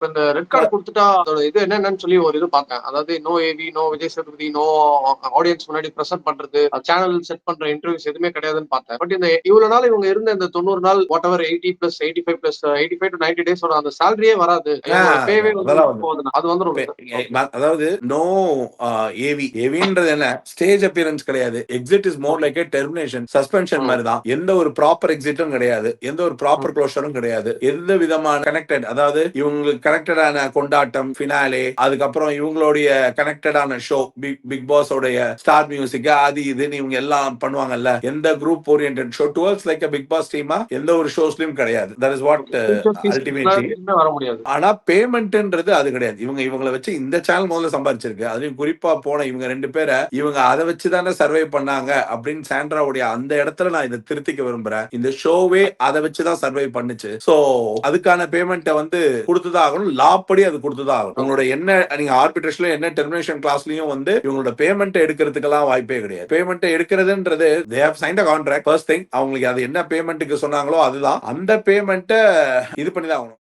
இப்ப இந்த red card குடுத்துட்டா அதோட இது என்னன்னு சொல்லி ஒரு இது பார்த்தேன். அதாவது no AV, no Vijay Sethupathi, no audience முன்னாடி பிரசன்ட் பண்றது, சேனல் செட் பண்ற இன்டர்வியூஸ் எதுவுமே கிடையாதுன்னு பார்த்தேன். பட் இந்த இவ்வளவு நாள் இவங்க இருந்த இந்த 90 நாள் what ever 80 plus 85 plus 85 to 90 டேஸோட அந்த சேலரியே வராது. இவங்களோட பேவே வந்து அதெல்லாம் போகுதுன்னா அது வந்துரும். அதாவது நோ ஏவின்றது என்ன ஸ்டேஜ் அப்பியரன்ஸ் கிடையாது. Exit is more like termination suspension மாதிரி தான். எந்த ஒரு ப்ராப்பர் எக்ஸிட்டும் கிடையாது, எந்த ஒரு ப்ராப்பர் க்ளோஷரும் கிடையாது. எந்த விதமான கனெக்டட், அதாவது இவங்களுக்கு கனெக்டடான கொண்டாட்டம் ஃபினாலே, அதுக்கப்புறம் இவங்களுடைய கனெக்டடான ஷோ பிக் பாஸ் உடைய ஸ்டார் மியூசிக் அது இதுன்னு இவங்க எல்லாம் பண்ணுவாங்கல்ல, எந்த group oriented show towards like Bigg Boss டீமா எந்த ஒரு ஷோஸ்லயும் கிடையாது. That is what ultimately. வர முடியாது. ஆனா பேமெண்ட்ன்றது அது கிடையாது. இவங்களை வச்சு இந்த சேனல் முதல்ல சம்பாதிச்சிருக்கு. அதுலயும் குறிப்பா போன இவங்க 2 பேரை இவங்க அதை வச்சுதானே சர்வே பண்ணாங்க அப்படின்னு சாண்ட்ராவுடைய அந்த இடத்துல நான் இதை திருத்திக்க விரும்புறேன். இந்த ஷோவே அதை வச்சுதான் சர்வே பண்ணுச்சு. சோ அதுக்கான பேமெண்ட்டை வந்து கொடுத்துதான் ஆகணும். லா படி அது கொடுத்துதான் ஆகணும். உங்களோட என்ன நீங்க ஆர்பிட்ரேஷன்ல என்ன டெர்மினேஷன் கிளாஸ்லயும் வந்து இவங்களோட பேமெண்ட் எடுக்கிறதுக்கெல்லாம் வாய்ப்பே கிடையாது. பேமெண்ட் எடுக்கிறதுன்றது they have signed a contract. first thing அவங்களுக்கு அது என்ன பேமெண்ட்டுக்கு சொன்னாங்களோ அதுதான். அந்த பேமெண்ட்டை இது பண்ணி தான் ஆகணும்.